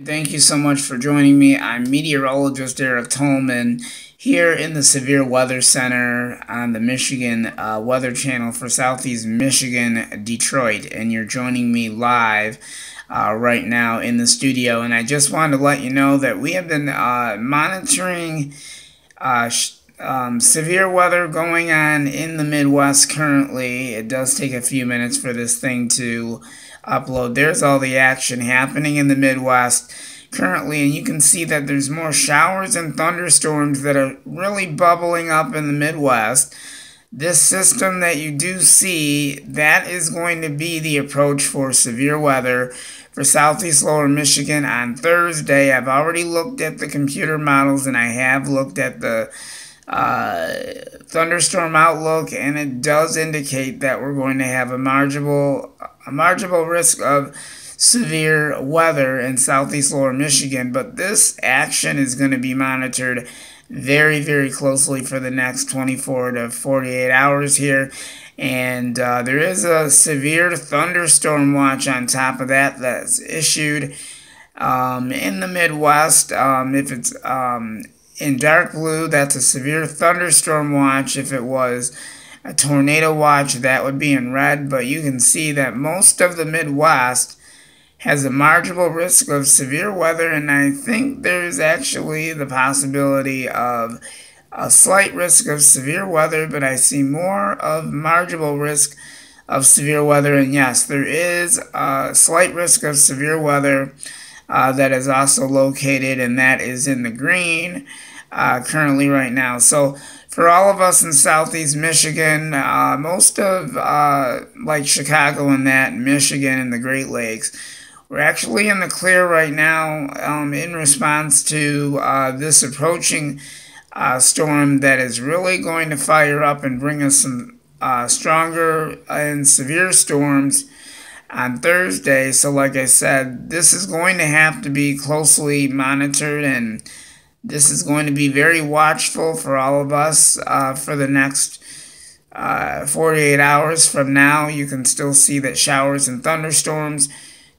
Thank you so much for joining me. I'm meteorologist Eric Tolman here in the Severe Weather Center on the Michigan Weather Channel for Southeast Michigan, Detroit. And you're joining me live right now in the studio. And I just wanted to let you know that we have been monitoring severe weather going on in the Midwest currently. It does take a few minutes for this thing to upload. There's all the action happening in the Midwest currently, and you can see that there's more showers and thunderstorms that are really bubbling up in the Midwest. This system that you do see, that is going to be the approach for severe weather for southeast lower Michigan on Thursday. I've already looked at the computer models and I have looked at the thunderstorm outlook, and it does indicate that we're going to have a marginal risk of severe weather in southeast lower Michigan. But this action is going to be monitored very, very closely for the next 24 to 48 hours here. And there is a severe thunderstorm watch on top of that that's issued in the Midwest. If it's in dark blue, that's a severe thunderstorm watch. If it was a tornado watch, that would be in red. But you can see that most of the Midwest has a marginal risk of severe weather, and I think there's actually the possibility of a slight risk of severe weather, but I see more of marginal risk of severe weather. And yes, there is a slight risk of severe weather that is also located, and that is in the green currently right now. So for all of us in southeast Michigan, most of like Chicago and that, Michigan and the Great Lakes, we're actually in the clear right now in response to this approaching storm that is really going to fire up and bring us some stronger and severe storms on Thursday. So like I said, this is going to have to be closely monitored, and this is going to be very watchful for all of us for the next 48 hours from now. You can still see that showers and thunderstorms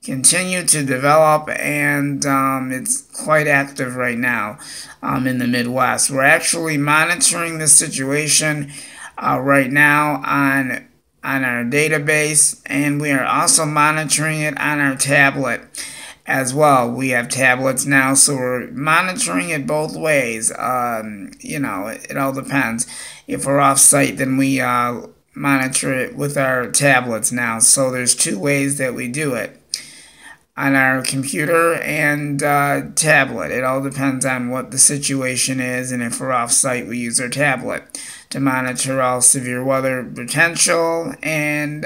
continue to develop, and it's quite active right now in the Midwest. We're actually monitoring this situation right now on our database, and we are also monitoring it on our tablet as well. We have tablets now, so we're monitoring it both ways. It all depends. If we're off site, then we monitor it with our tablets now. So there's two ways that we do it: on our computer and tablet. It all depends on what the situation is, and if we're off site, we use our tablet to monitor all severe weather potential and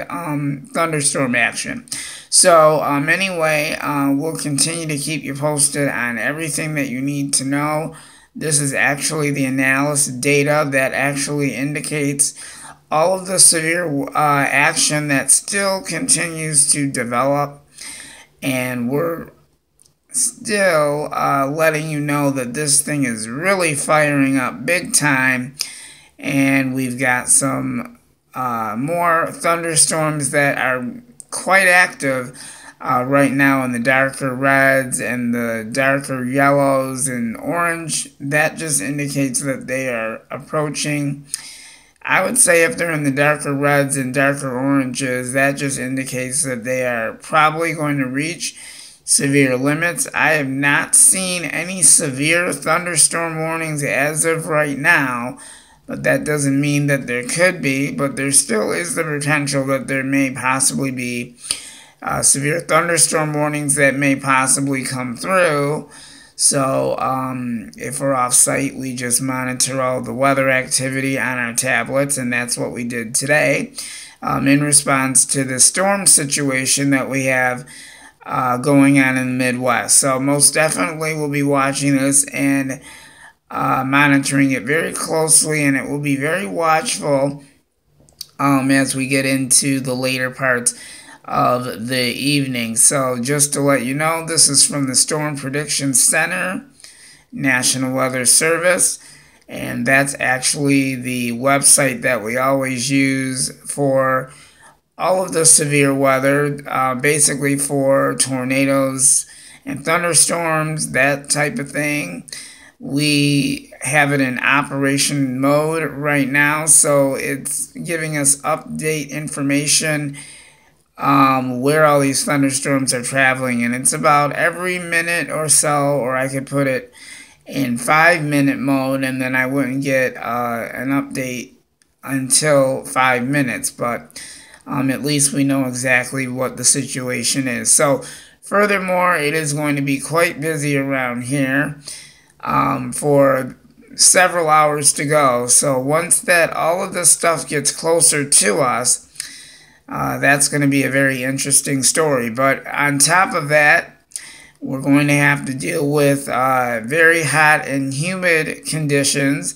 thunderstorm action. So anyway, we'll continue to keep you posted on everything that you need to know. This is actually the analysis data that actually indicates all of the severe action that still continues to develop. And we're still letting you know that this thing is really firing up big time. And we've got some more thunderstorms that are quite active right now in the darker reds and the darker yellows and orange. That just indicates that they are approaching. I would say if they're in the darker reds and darker oranges, that just indicates that they are probably going to reach severe limits. I have not seen any severe thunderstorm warnings as of right now, but that doesn't mean that there could be, but there still is the potential that there may possibly be severe thunderstorm warnings that may possibly come through. So if we're off site, we just monitor all the weather activity on our tablets, and that's what we did today in response to the storm situation that we have going on in the Midwest. So most definitely we'll be watching this and monitoring it very closely, and it will be very watchful as we get into the later parts of the evening. So just to let you know, this is from the Storm Prediction Center, National Weather Service, and that's actually the website that we always use for all of the severe weather, basically for tornadoes and thunderstorms, that type of thing. We have it in operation mode right now, so it's giving us update information where all these thunderstorms are traveling, and it's about every minute or so, or I could put it in 5 minute mode, and then I wouldn't get an update until 5 minutes, but at least we know exactly what the situation is. So furthermore, it is going to be quite busy around here for several hours to go. So once that all of this stuff gets closer to us, that's going to be a very interesting story. But on top of that, we're going to have to deal with very hot and humid conditions,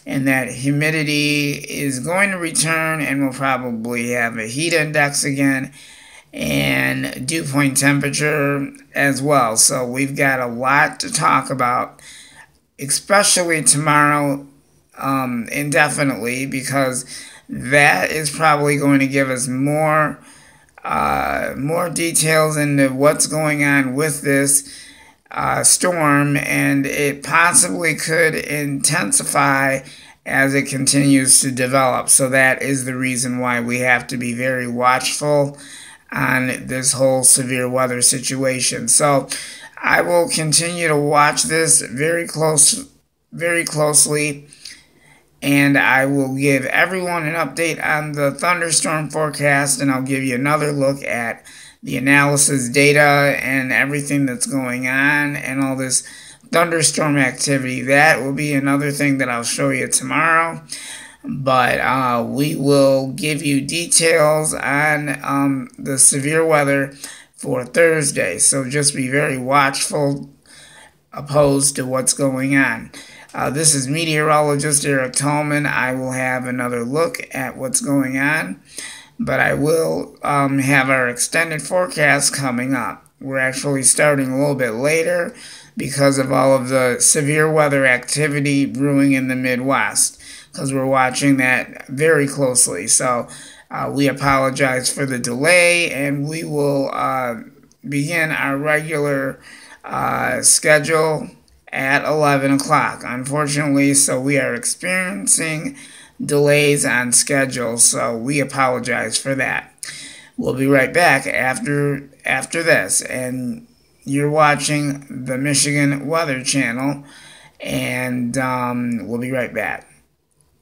and that humidity is going to return, and we'll probably have a heat index again and dew point temperature as well. So we've got a lot to talk about, especially tomorrow, indefinitely, because that is probably going to give us more details into what's going on with this storm, and it possibly could intensify as it continues to develop. So that is the reason why we have to be very watchful on this whole severe weather situation. So I will continue to watch this very closely, and I will give everyone an update on the thunderstorm forecast, and I'll give you another look at the analysis data and everything that's going on and all this thunderstorm activity. That will be another thing that I'll show you tomorrow. But we will give you details on the severe weather for Thursday. So just be very watchful opposed to what's going on. This is meteorologist Eric Tallman. I will have another look at what's going on, but I will have our extended forecast coming up. We're actually starting a little bit later because of all of the severe weather activity brewing in the Midwest, because we're watching that very closely. So we apologize for the delay, and we will begin our regular schedule at 11 o'clock. Unfortunately, so we are experiencing delays on schedule, so we apologize for that. We'll be right back after this, and you're watching the Michigan Weather Channel, and we'll be right back.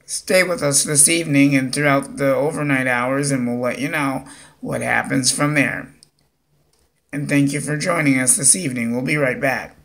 Stay with us this evening and throughout the overnight hours, and we'll let you know what happens from there. And thank you for joining us this evening. We'll be right back.